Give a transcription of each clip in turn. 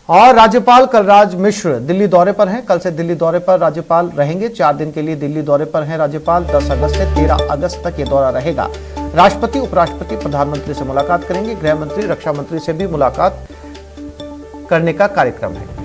और राज्यपाल कलराज मिश्र दिल्ली दौरे पर हैं। कल से दिल्ली दौरे पर राज्यपाल रहेंगे। 4 दिन के लिए दिल्ली दौरे पर हैं राज्यपाल। 10 अगस्त से 13 अगस्त तक ये दौरा रहेगा। राष्ट्रपति, उपराष्ट्रपति, प्रधानमंत्री से मुलाकात करेंगे। गृह मंत्री, रक्षा मंत्री से भी मुलाकात करने का कार्यक्रम है।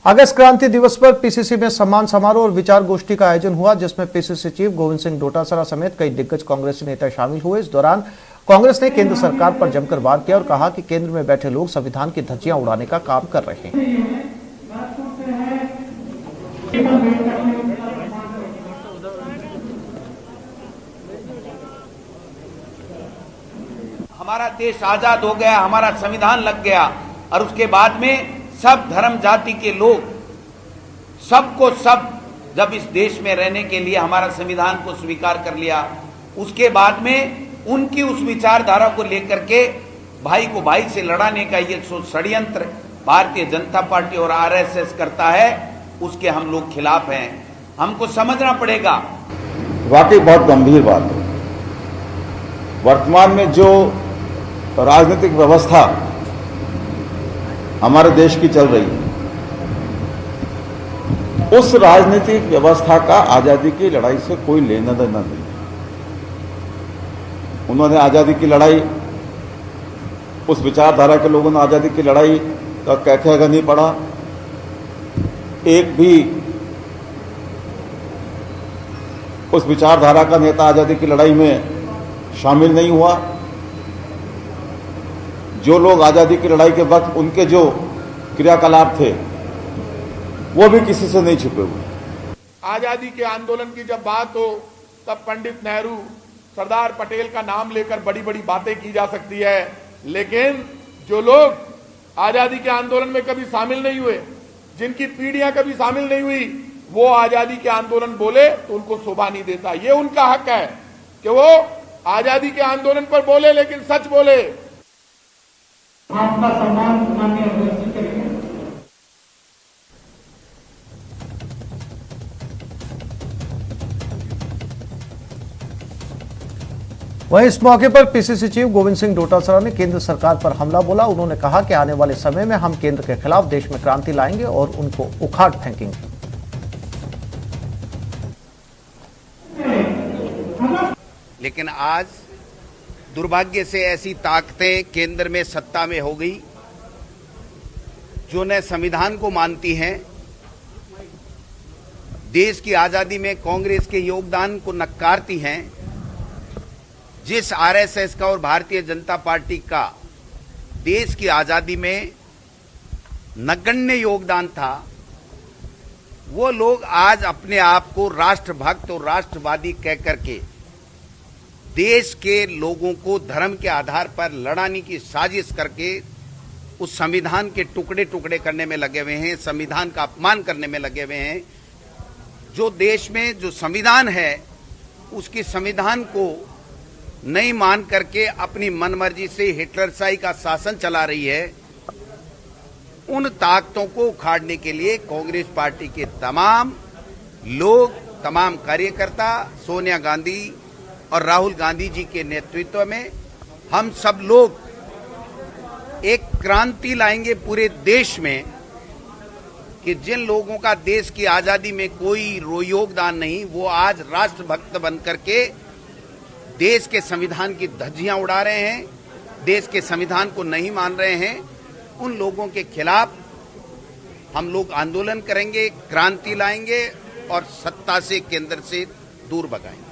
अगस्त क्रांति दिवस पर पीसीसी में सम्मान समारोह और विचार गोष्ठी का आयोजन हुआ, जिसमें पीसीसी चीफ गोविंद सिंह डोटासरा समेत कई दिग्गज कांग्रेसी नेता शामिल हुए। इस दौरान कांग्रेस ने केंद्र सरकार पर जमकर वार किया और कहा कि केंद्र में बैठे लोग संविधान की धज्जियां उड़ाने का काम कर रहे हैं। हमारा देश आजाद हो गया, हमारा संविधान लग गया और उसके बाद में सब धर्म जाति के लोग सबको सब जब इस देश में रहने के लिए हमारा संविधान को स्वीकार कर लिया, उसके बाद में उनकी उस विचारधारा को लेकर के भाई को भाई से लड़ाने का ये षड्यंत्र भारतीय जनता पार्टी और आरएसएस करता है, उसके हम लोग खिलाफ हैं। हमको समझना पड़ेगा। वाकई बहुत गंभीर बात है। वर्तमान में जो राजनीतिक व्यवस्था हमारे देश की चल रही है, उस राजनीतिक व्यवस्था का आजादी की लड़ाई से कोई लेना देना नहीं। उन्होंने आजादी की लड़ाई, उस विचारधारा के लोगों ने आजादी की लड़ाई का कहकर नहीं पढ़ा। एक भी उस विचारधारा का नेता आजादी की लड़ाई में शामिल नहीं हुआ। जो लोग आजादी की लड़ाई के वक्त उनके जो क्रियाकलाप थे वो भी किसी से नहीं छिपे हुए। आजादी के आंदोलन की जब बात हो तब पंडित नेहरू, सरदार पटेल का नाम लेकर बड़ी बड़ी बातें की जा सकती है, लेकिन जो लोग आजादी के आंदोलन में कभी शामिल नहीं हुए, जिनकी पीढ़ियां कभी शामिल नहीं हुई, वो आजादी के आंदोलन बोले तो उनको शोभा नहीं देता। ये उनका हक है कि वो आजादी के आंदोलन पर बोले, लेकिन सच बोले। आपका सम्मान माननीय अध्यक्ष करेंगे। वहीं इस मौके पर पीसीसी चीफ गोविंद सिंह डोटासरा ने केंद्र सरकार पर हमला बोला। उन्होंने कहा कि आने वाले समय में हम केंद्र के खिलाफ देश में क्रांति लाएंगे और उनको उखाड़ फेंकेंगे। लेकिन आज दुर्भाग्य से ऐसी ताकतें केंद्र में सत्ता में हो गई जो न संविधान को मानती हैं, देश की आजादी में कांग्रेस के योगदान को नकारती हैं। जिस आरएसएस का और भारतीय जनता पार्टी का देश की आजादी में नगण्य योगदान था, वो लोग आज अपने आप को राष्ट्रभक्त और राष्ट्रवादी कह करके देश के लोगों को धर्म के आधार पर लड़ाने की साजिश करके उस संविधान के टुकड़े टुकड़े करने में लगे हुए हैं, संविधान का अपमान करने में लगे हुए हैं। जो देश में जो संविधान है उसकी संविधान को नहीं मान करके अपनी मनमर्जी से हिटलरशाही का शासन चला रही है, उन ताकतों को उखाड़ने के लिए कांग्रेस पार्टी के तमाम लोग, तमाम कार्यकर्ता, सोनिया गांधी और राहुल गांधी जी के नेतृत्व में हम सब लोग एक क्रांति लाएंगे पूरे देश में कि जिन लोगों का देश की आजादी में कोई योगदान नहीं, वो आज राष्ट्रभक्त बनकर के देश के संविधान की धज्जियां उड़ा रहे हैं, देश के संविधान को नहीं मान रहे हैं। उन लोगों के खिलाफ हम लोग आंदोलन करेंगे, क्रांति लाएंगे और सत्ता से, केंद्र से दूर भगाएंगे।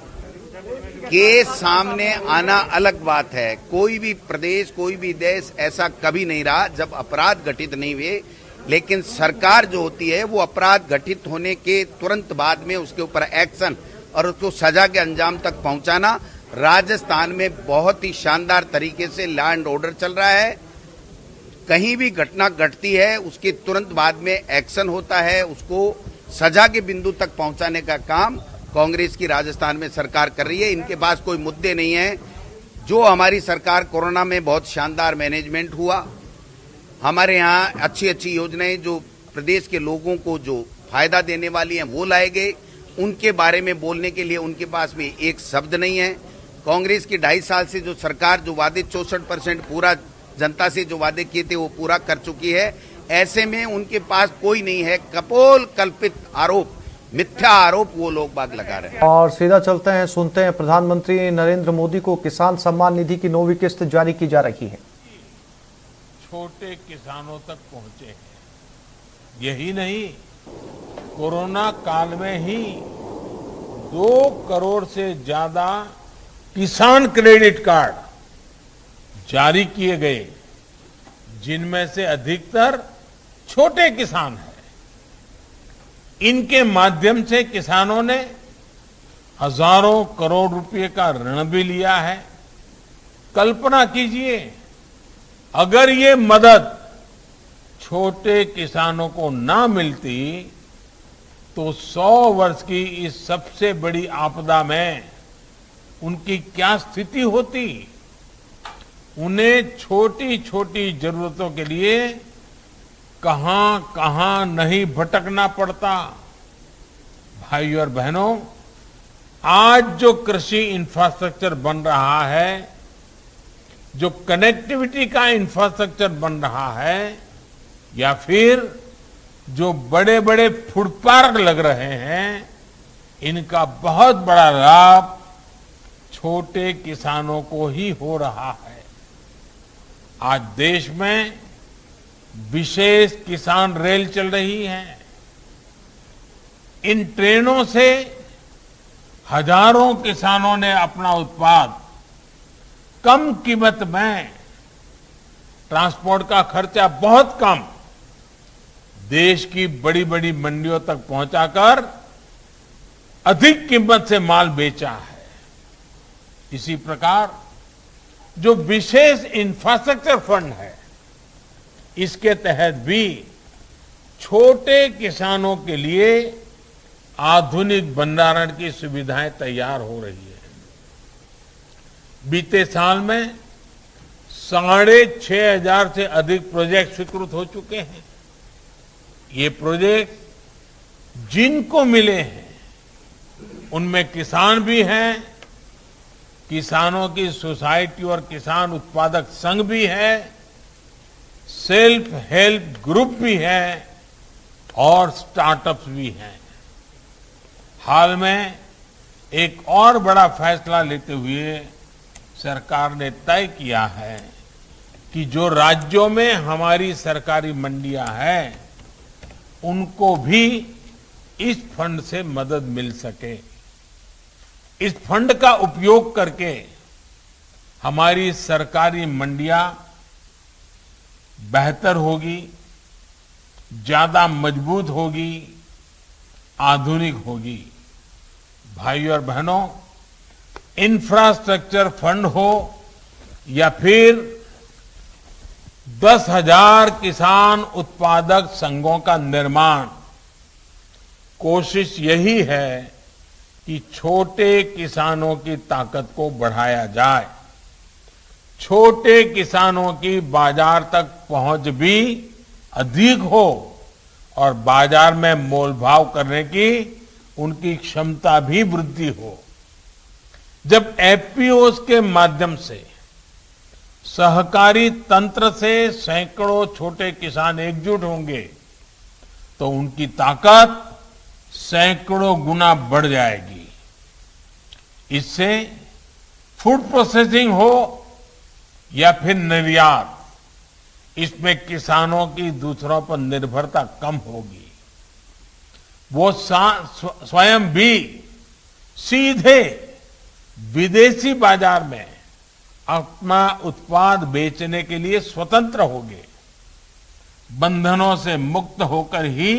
के सामने आना अलग बात है। कोई भी प्रदेश, कोई भी देश ऐसा कभी नहीं रहा जब अपराध घटित नहीं हुए, लेकिन सरकार जो होती है वो अपराध घटित होने के तुरंत बाद में उसके ऊपर एक्शन और उसको सजा के अंजाम तक पहुंचाना। राजस्थान में बहुत ही शानदार तरीके से लॉ एंड ऑर्डर चल रहा है। कहीं भी घटना घटती है उसके तुरंत बाद में एक्शन होता है, उसको सजा के बिंदु तक पहुंचाने का काम कांग्रेस की राजस्थान में सरकार कर रही है। इनके पास कोई मुद्दे नहीं है। जो हमारी सरकार कोरोना में बहुत शानदार मैनेजमेंट हुआ, हमारे यहाँ अच्छी अच्छी योजनाएं जो प्रदेश के लोगों को जो फायदा देने वाली हैं वो लाए गए, उनके बारे में बोलने के लिए उनके पास भी एक शब्द नहीं है। कांग्रेस की 2.5 साल से जो सरकार जो वादे 64% पूरा जनता से जो वादे किए थे वो पूरा कर चुकी है। ऐसे में उनके पास कोई नहीं है। कपोल कल्पित आरोप, मिथ्या आरोप वो लोग बाग लगा रहे हैं। और सीधा चलते हैं, सुनते हैं प्रधानमंत्री नरेंद्र मोदी को किसान सम्मान निधि की 9वीं किस्त जारी की जा रही है। छोटे किसानों तक पहुंचे हैं। यही नहीं, कोरोना काल में ही 2 करोड़ से ज्यादा किसान क्रेडिट कार्ड जारी किए गए, जिनमें से अधिकतर छोटे किसान हैं। इनके माध्यम से किसानों ने हजारों करोड़ रुपए का ऋण भी लिया है। कल्पना कीजिए, अगर ये मदद छोटे किसानों को ना मिलती तो 100 वर्ष की इस सबसे बड़ी आपदा में उनकी क्या स्थिति होती। उन्हें छोटी छोटी जरूरतों के लिए कहां कहां नहीं भटकना पड़ता। भाइयों और बहनों, आज जो कृषि इंफ्रास्ट्रक्चर बन रहा है, जो कनेक्टिविटी का इंफ्रास्ट्रक्चर बन रहा है, या फिर जो बड़े बड़े फूड पार्क लग रहे हैं, इनका बहुत बड़ा लाभ छोटे किसानों को ही हो रहा है। आज देश में विशेष किसान रेल चल रही है। इन ट्रेनों से हजारों किसानों ने अपना उत्पाद कम कीमत में, ट्रांसपोर्ट का खर्चा बहुत कम, देश की बड़ी बड़ी मंडियों तक पहुंचाकर अधिक कीमत से माल बेचा है। इसी प्रकार जो विशेष इंफ्रास्ट्रक्चर फंड है, इसके तहत भी छोटे किसानों के लिए आधुनिक भंडारण की सुविधाएं तैयार हो रही है। बीते साल में 6,500 से अधिक प्रोजेक्ट स्वीकृत हो चुके हैं। ये प्रोजेक्ट जिनको मिले हैं, उनमें किसान भी हैं, किसानों की सोसाइटी और किसान उत्पादक संघ भी है, सेल्फ हेल्प ग्रुप भी है और स्टार्टअप्स भी हैं। हाल में एक और बड़ा फैसला लेते हुए सरकार ने तय किया है कि जो राज्यों में हमारी सरकारी मंडियां हैं, उनको भी इस फंड से मदद मिल सके। इस फंड का उपयोग करके हमारी सरकारी मंडियां बेहतर होगी, ज्यादा मजबूत होगी, आधुनिक होगी। भाइयों और बहनों, इंफ्रास्ट्रक्चर फंड हो या फिर 10,000 किसान उत्पादक संघों का निर्माण, कोशिश यही है कि छोटे किसानों की ताकत को बढ़ाया जाए, छोटे किसानों की बाजार तक पहुंच भी अधिक हो और बाजार में मोल भाव करने की उनकी क्षमता भी वृद्धि हो। जब एफपीओस के माध्यम से सहकारी तंत्र से सैकड़ों छोटे किसान एकजुट होंगे तो उनकी ताकत सैकड़ों गुना बढ़ जाएगी। इससे फूड प्रोसेसिंग हो या फिर निर्यात, इसमें किसानों की दूसरों पर निर्भरता कम होगी। वो स्वयं भी सीधे विदेशी बाजार में अपना उत्पाद बेचने के लिए स्वतंत्र होंगे। बंधनों से मुक्त होकर ही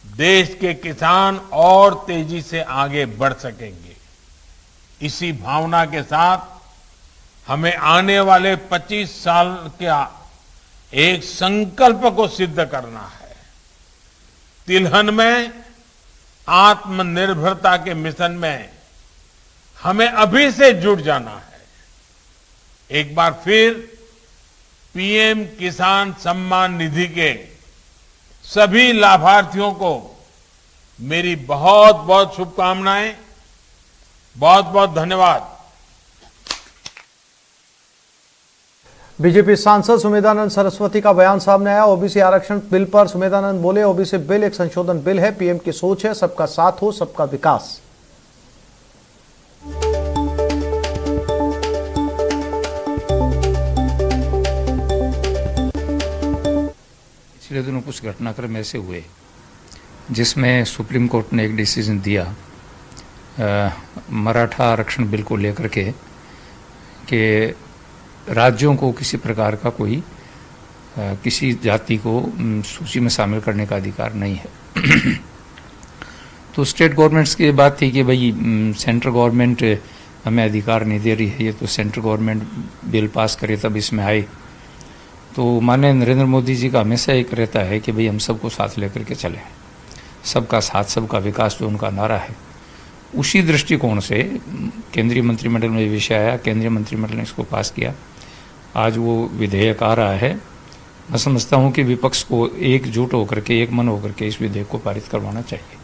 देश के किसान और तेजी से आगे बढ़ सकेंगे। इसी भावना के साथ हमें आने वाले 25 साल का एक संकल्प को सिद्ध करना है। तिलहन में आत्मनिर्भरता के मिशन में हमें अभी से जुट जाना है। एक बार फिर पीएम किसान सम्मान निधि के सभी लाभार्थियों को मेरी बहुत बहुत शुभकामनाएं, बहुत बहुत धन्यवाद। बीजेपी सांसद सुमेधानंद सरस्वती का बयान सामने आया। ओबीसी आरक्षण बिल पर सुमेधानंद बोले, ओबीसी बिल एक संशोधन बिल है, पीएम की सोच है सबका साथ हो सबका विकास। पिछले दिनों कुछ घटनाक्रम ऐसे हुए जिसमें सुप्रीम कोर्ट ने एक डिसीजन दिया मराठा आरक्षण बिल को लेकर के कि राज्यों को किसी प्रकार का कोई किसी जाति को सूची में शामिल करने का अधिकार नहीं है। तो स्टेट गवर्नमेंट्स की बात थी कि भाई सेंट्रल गवर्नमेंट हमें अधिकार नहीं दे रही है, ये तो सेंट्रल गवर्नमेंट बिल पास करे तब इसमें आए। तो माननीय नरेंद्र मोदी जी का हमेशा एक रहता है कि भाई हम सबको साथ लेकर के चलें, सबका साथ सबका विकास जो उनका नारा है। उसी दृष्टिकोण से केंद्रीय मंत्रिमंडल में विषय आया, केंद्रीय मंत्रिमंडल ने इसको पास किया। आज वो विधेयक आ रहा है। मैं समझता हूं कि विपक्ष को एकजुट होकर के, एक मन होकर के इस विधेयक को पारित करवाना चाहिए।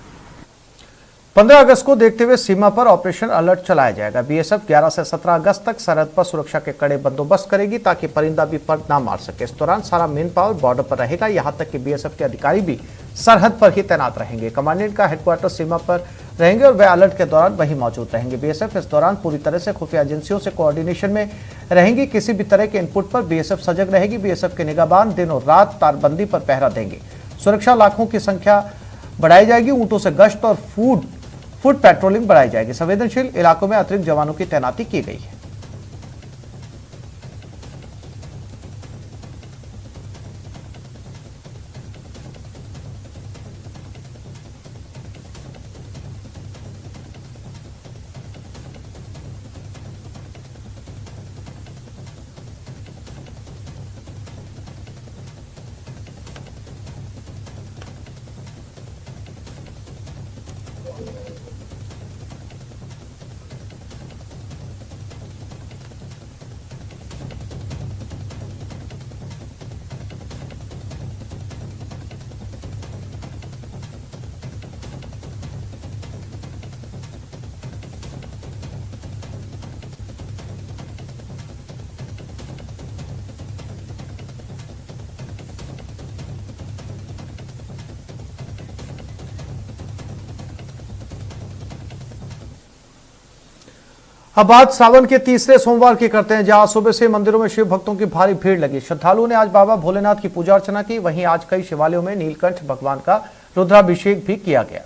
15 अगस्त को देखते हुए सीमा पर ऑपरेशन अलर्ट चलाया जाएगा। बीएसएफ 11 से 17 अगस्त तक सरहद पर सुरक्षा के कड़े बंदोबस्त करेगी ताकि परिंदा भी पर ना मार सके। इस दौरान सारा मेन पावर बॉर्डर पर रहेगा, यहां तक कि बीएसएफ के अधिकारी भी सरहद पर ही तैनात रहेंगे। कमांडेंट का हेडक्वार्टर सीमा पर रहेंगे और वे अलर्ट के दौरान वहीं मौजूद रहेंगे। बीएसएफ इस दौरान पूरी तरह से खुफिया एजेंसियों से कोऑर्डिनेशन में रहेंगी। किसी भी तरह के इनपुट पर बीएसएफ सजग रहेगी। बीएसएफ के निगाहबान दिन और रात तारबंदी पर पहरा देंगे। सुरक्षा लाखों की संख्या बढ़ाई जाएगी। ऊंटों से गश्त और फुट पेट्रोलिंग बढ़ाई जाएगी। संवेदनशील इलाकों में अतिरिक्त जवानों की तैनाती की गई है। अब बात सावन के तीसरे सोमवार की करते हैं, जहां सुबह से मंदिरों में शिव भक्तों की भारी भीड़ लगी। श्रद्धालुओं ने आज बाबा भोलेनाथ की पूजा अर्चना की। वहीं आज कई शिवालयों में नीलकंठ भगवान का रुद्राभिषेक भी किया गया।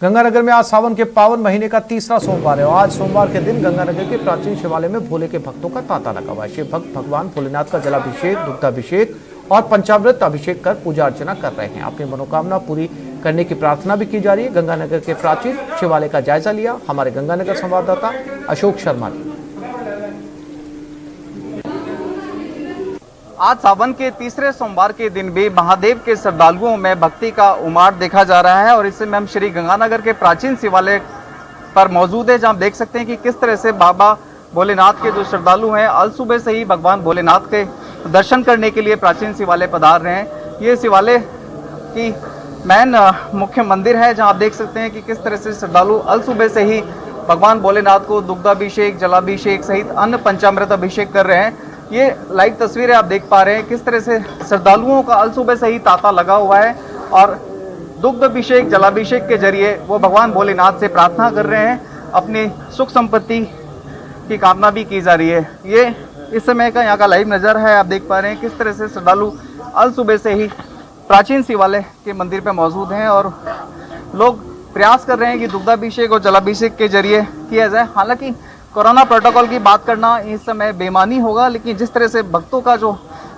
गंगानगर में आज सावन के पावन महीने का तीसरा सोमवार है और आज सोमवार के दिन गंगानगर के प्राचीन शिवालय में भोले के भक्तों का तांता लगा हुआ है। शिव भक्त भगवान भोलेनाथ का जलाभिषेक, दुग्धाभिषेक और पंचामृत अभिषेक कर पूजा अर्चना कर रहे हैं। अपनी मनोकामना पूरी करने की प्रार्थना भी की जा रही है। गंगानगर के प्राचीन शिवालय का जायजा लिया हमारे गंगानगर संवाददाता अशोक शर्मा ने। आज सावन के तीसरे सोमवार के दिन भी महादेव के श्रद्धालुओं में भक्ति का उमाड़ देखा जा रहा है और इस समय हम श्री गंगानगर के प्राचीन शिवालय पर मौजूद है, जहां देख सकते हैं कि किस तरह से बाबा भोलेनाथ के जो श्रद्धालु हैं अल सुबह से ही भगवान भोलेनाथ के दर्शन करने के लिए प्राचीन शिवालय पधार रहे हैं। ये शिवालय की मेन मुख्य मंदिर है, जहाँ आप देख सकते हैं कि किस तरह से श्रद्धालु अल सुबह से ही भगवान भोलेनाथ को दुग्धाभिषेक, जलाभिषेक सहित अन्य पंचामृत अभिषेक कर रहे हैं। ये लाइव तस्वीरें आप देख पा रहे हैं किस तरह से श्रद्धालुओं का अल सुबह से ही तांता लगा हुआ है और दुग्ध अभिषेक, जलाभिषेक के जरिए वो भगवान भोलेनाथ से प्रार्थना कर रहे हैं। अपनी सुख संपत्ति की कामना भी की जा रही है। ये इस समय का यहाँ का लाइव नज़र है। आप देख पा रहे हैं किस तरह से श्रद्धालु अल सुबह से ही प्राचीन शिवालय के मंदिर पर मौजूद हैं और लोग प्रयास कर रहे हैं कि दुग्धाभिषेक और जलाभिषेक के जरिए किया जाए। हालांकि कोरोना प्रोटोकॉल की बात करना इस समय बेमानी होगा, लेकिन जिस तरह से भक्तों का जो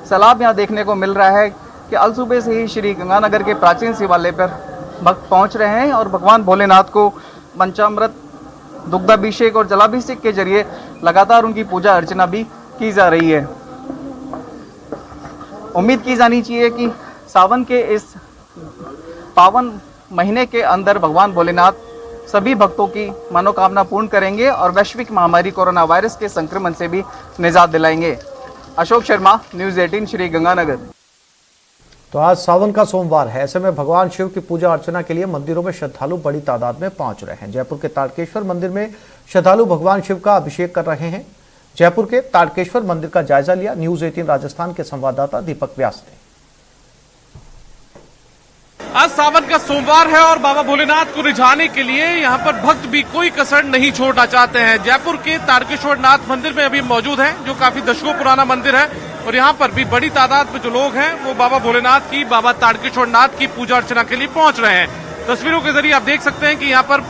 सैलाब यहाँ देखने को मिल रहा है कि अलसुबह से ही श्री गंगानगर के प्राचीन शिवालय पर भक्त पहुंच रहे हैं और भगवान भोलेनाथ को पंचामृत, दुग्धाभिषेक और जलाभिषेक के जरिए लगातार उनकी पूजा अर्चना भी की जा रही है। उम्मीद की जानी चाहिए कि सावन के इस पावन महीने के अंदर भगवान भोलेनाथ सभी भक्तों की मनोकामना पूर्ण करेंगे और वैश्विक महामारी कोरोना वायरस के संक्रमण से भी निजात दिलाएंगे। अशोक शर्मा, न्यूज़ 18, श्री गंगानगर। तो आज सावन का सोमवार है, ऐसे में भगवान शिव की पूजा अर्चना के लिए मंदिरों में श्रद्धालु बड़ी तादाद में पहुंच रहे हैं। जयपुर के तारकेश्वर मंदिर में श्रद्धालु भगवान शिव का अभिषेक कर रहे हैं। जयपुर के तारकेश्वर मंदिर का जायजा लिया न्यूज़ 18 राजस्थान के संवाददाता दीपक व्यास ने। आज सावन का सोमवार है और बाबा भोलेनाथ को रिझाने के लिए यहाँ पर भक्त भी कोई कसर नहीं छोड़ना चाहते हैं। जयपुर के तारकेश्वर नाथ मंदिर में अभी मौजूद हैं, जो काफी दशकों पुराना मंदिर है और यहाँ पर भी बड़ी तादाद में जो लोग हैं वो बाबा भोलेनाथ की, बाबा तारकेश्वर नाथ की पूजा अर्चना के लिए पहुंच रहे हैं। तस्वीरों के जरिए आप देख सकते हैं कि यहाँ पर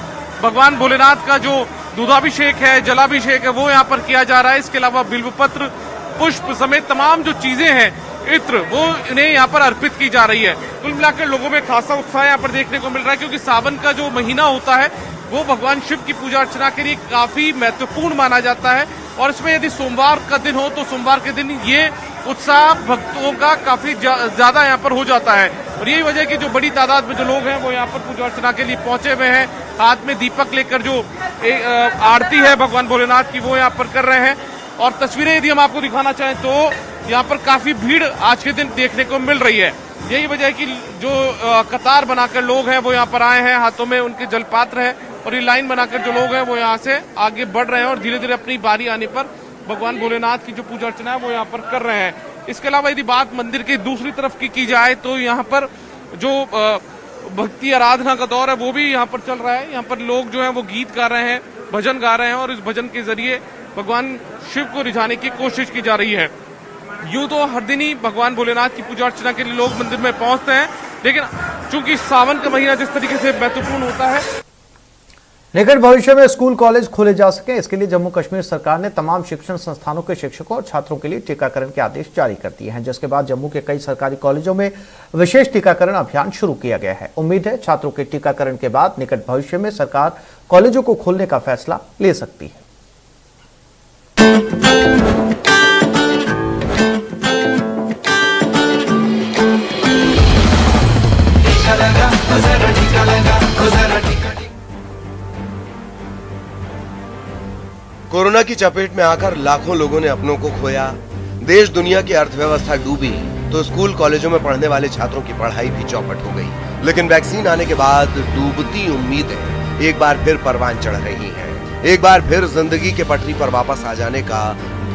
भगवान भोलेनाथ का जो दूधाभिषेक है, जलाभिषेक है, वो यहाँ पर किया जा रहा है। इसके अलावा बिल्वपत्र, पुष्प समेत तमाम जो चीजें हैं, इत्र, वो इन्हें यहाँ पर अर्पित की जा रही है। कुल मिलाकर लोगों में खासा उत्साह यहाँ पर देखने को मिल रहा है, क्योंकि सावन का जो महीना होता है वो भगवान शिव की पूजा अर्चना के लिए काफी महत्वपूर्ण माना जाता है और इसमें यदि सोमवार का दिन हो तो सोमवार के दिन ये उत्साह भक्तों का काफी ज्यादा यहाँ पर हो जाता है। और यही वजह है कि जो बड़ी तादाद में जो लोग हैं वो यहाँ पर पूजा अर्चना के लिए पहुंचे हुए हैं। हाथ में दीपक लेकर जो आरती है भगवान भोलेनाथ की वो यहाँ पर कर रहे हैं। और तस्वीरें यदि हम आपको दिखाना चाहें तो यहाँ पर काफी भीड़ आज के दिन देखने को मिल रही है। यही वजह है कि जो कतार बनाकर लोग हैं वो यहाँ पर आए हैं, हाथों में उनके जलपात्र है और ये लाइन बनाकर जो लोग हैं वो यहाँ से आगे बढ़ रहे हैं और धीरे धीरे अपनी बारी आने पर भगवान भोलेनाथ की जो पूजा अर्चना है वो यहाँ पर कर रहे हैं। इसके अलावा यदि बात मंदिर के दूसरी तरफ की जाए तो यहाँ पर जो भक्ति आराधना का दौर है वो भी यहाँ पर चल रहा है। यहाँ पर लोग जो है वो गीत गा रहे हैं, भजन गा रहे हैं और इस भजन के जरिए भगवान शिव को रिझाने की कोशिश की जा रही है। यूं तो हर दिन ही भगवान भोलेनाथ की पूजा अर्चना के लिए लोग मंदिर में पहुंचते हैं, लेकिन चूंकि सावन का महीना जिस तरीके से महत्वपूर्ण होता है, निकट भविष्य में स्कूल कॉलेज खोले जा सके, इसके लिए जम्मू कश्मीर सरकार ने तमाम शिक्षण संस्थानों के शिक्षकों और छात्रों के लिए टीकाकरण के आदेश जारी कर दिए हैं, जिसके बाद जम्मू के कई सरकारी कॉलेजों में विशेष टीकाकरण अभियान शुरू किया गया है। उम्मीद है छात्रों के टीकाकरण के बाद निकट भविष्य में सरकार कॉलेजों को खोलने का फैसला ले सकती है। कोरोना की चपेट में आकर लाखों लोगों ने अपनों को खोया, देश दुनिया की अर्थव्यवस्था डूबी तो स्कूल कॉलेजों में पढ़ने वाले छात्रों की पढ़ाई भी चौपट हो गई। लेकिन वैक्सीन आने के बाद डूबती उम्मीदें एक बार फिर परवान चढ़ रही हैं। एक बार फिर जिंदगी के पटरी पर वापस आ जाने का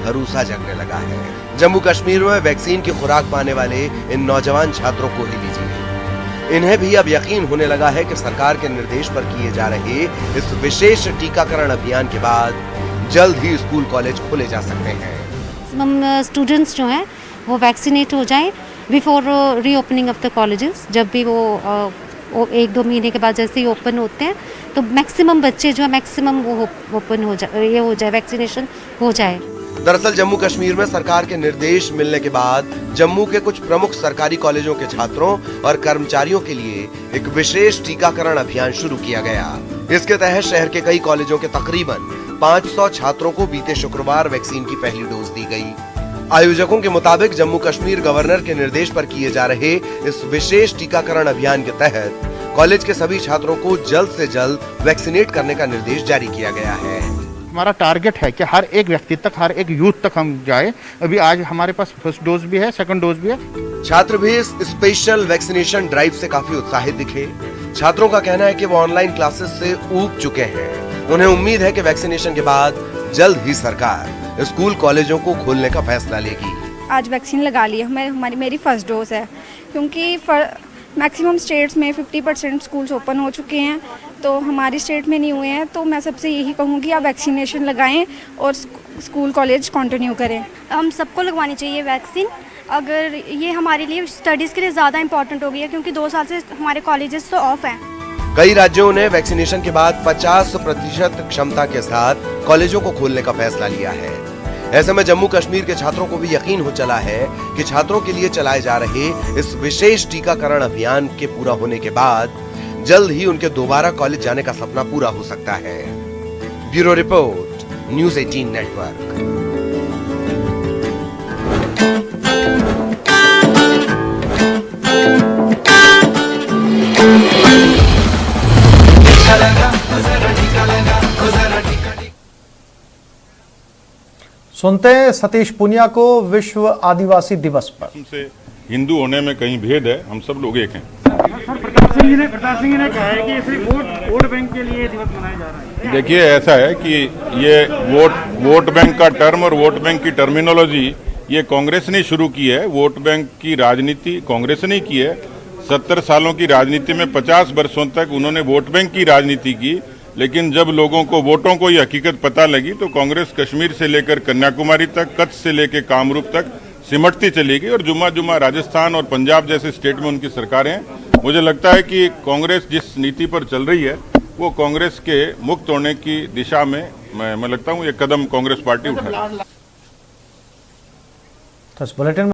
भरोसा जगने लगा है। जम्मू कश्मीर में वैक्सीन की खुराक पाने वाले इन नौजवान छात्रों को ही लीजिए, इन्हें भी अब यकीन होने लगा है कि सरकार के निर्देश पर किए जा रहे इस विशेष टीकाकरण अभियान के बाद जल्द ही स्कूल कॉलेज खोले जा सकते हैं। हम स्टूडेंट्स जो हैं वो वैक्सीनेट हो जाएं before reopening of the colleges. जब भी वो 1-2 महीने के बाद जैसे ही ओपन होते हैं तो मैक्सिमम बच्चे जो है मैक्सिमम वो ओपन हो जाए, ये हो जाए, वैक्सीनेशन हो जाए। दरअसल जम्मू कश्मीर में सरकार के निर्देश मिलने के बाद जम्मू के कुछ प्रमुख सरकारी कॉलेजों के छात्रों और कर्मचारियों के लिए एक विशेष टीकाकरण अभियान शुरू किया गया। इसके तहत शहर के कई कॉलेजों के तकरीबन 500 छात्रों को बीते शुक्रवार वैक्सीन की पहली डोज दी गई। आयोजकों के मुताबिक जम्मू कश्मीर गवर्नर के निर्देश पर किए जा रहे इस विशेष टीकाकरण अभियान के तहत कॉलेज के सभी छात्रों को जल्द से जल्द वैक्सीनेट करने का निर्देश जारी किया गया है। हमारा टारगेट है कि हर एक व्यक्ति तक, हर एक यूथ तक हम जाए। अभी आज हमारे पास फर्स्ट डोज भी है, सेकंड डोज भी है। छात्र भी इस स्पेशल वैक्सीनेशन ड्राइव से काफी उत्साहित दिखे। छात्रों का कहना है कि वो ऑनलाइन क्लासेस से ऊब चुके हैं। उन्हें उम्मीद है कि वैक्सीनेशन के बाद जल्द ही सरकार स्कूल कॉलेजों को खोलने का फैसला लेगी। आज वैक्सीन लगा ली है, मेरी फर्स्ट डोज है, क्योंकि मैक्सिमम स्टेट्स में 50% स्कूल्स ओपन हो चुके हैं, तो हमारी स्टेट में नहीं हुए हैं। तो मैं सबसे यही कहूँगी आप वैक्सीनेशन लगाएं और स्कूल कॉलेज कंटिन्यू करें। हम सबको लगवानी चाहिए वैक्सीन। अगर ये हमारे लिए स्टडीज़ के लिए ज़्यादा इम्पोर्टेंट हो गई है, क्योंकि 2 साल से हमारे कॉलेजेस तो ऑफ हैं। कई राज्यों ने वैक्सीनेशन के बाद 50% क्षमता के साथ कॉलेजों को खोलने का फैसला लिया है। ऐसे में जम्मू कश्मीर के छात्रों को भी यकीन हो चला है कि छात्रों के लिए चलाए जा रहे इस विशेष टीकाकरण अभियान के पूरा होने के बाद जल्द ही उनके दोबारा कॉलेज जाने का सपना पूरा हो सकता है। Bureau report, news 18 network. सुनते हैं सतीश पुनिया को विश्व आदिवासी दिवस पर। से हिंदू होने में कहीं भेद है, हम सब लोग एक हैं। सर, प्रताप सिंह ने कहा है कि सिर्फ वोट बैंक के लिए दिवस मनाया जा रहा है। देखिए, ऐसा है कि ये वोट बैंक का टर्म और वोट बैंक की टर्मिनोलॉजी ये कांग्रेस ने शुरू की है। वोट बैंक की राजनीति कांग्रेस ने की है। 70 सालों की राजनीति में 50 वर्षों तक उन्होंने वोट बैंक की राजनीति की, लेकिन जब लोगों को वोटों को ये हकीकत पता लगी तो कांग्रेस कश्मीर से लेकर कन्याकुमारी तक, कच्छ से लेकर कामरूप तक सिमटती चली गई और जुम्मा जुम्मा राजस्थान और पंजाब जैसे स्टेट में उनकी सरकारें हैं। मुझे लगता है कि कांग्रेस जिस नीति पर चल रही है वो कांग्रेस के मुक्त होने की दिशा में मैं लगता हूँ ये कदम कांग्रेस पार्टी उठा रही है। तो इस बुलेटिन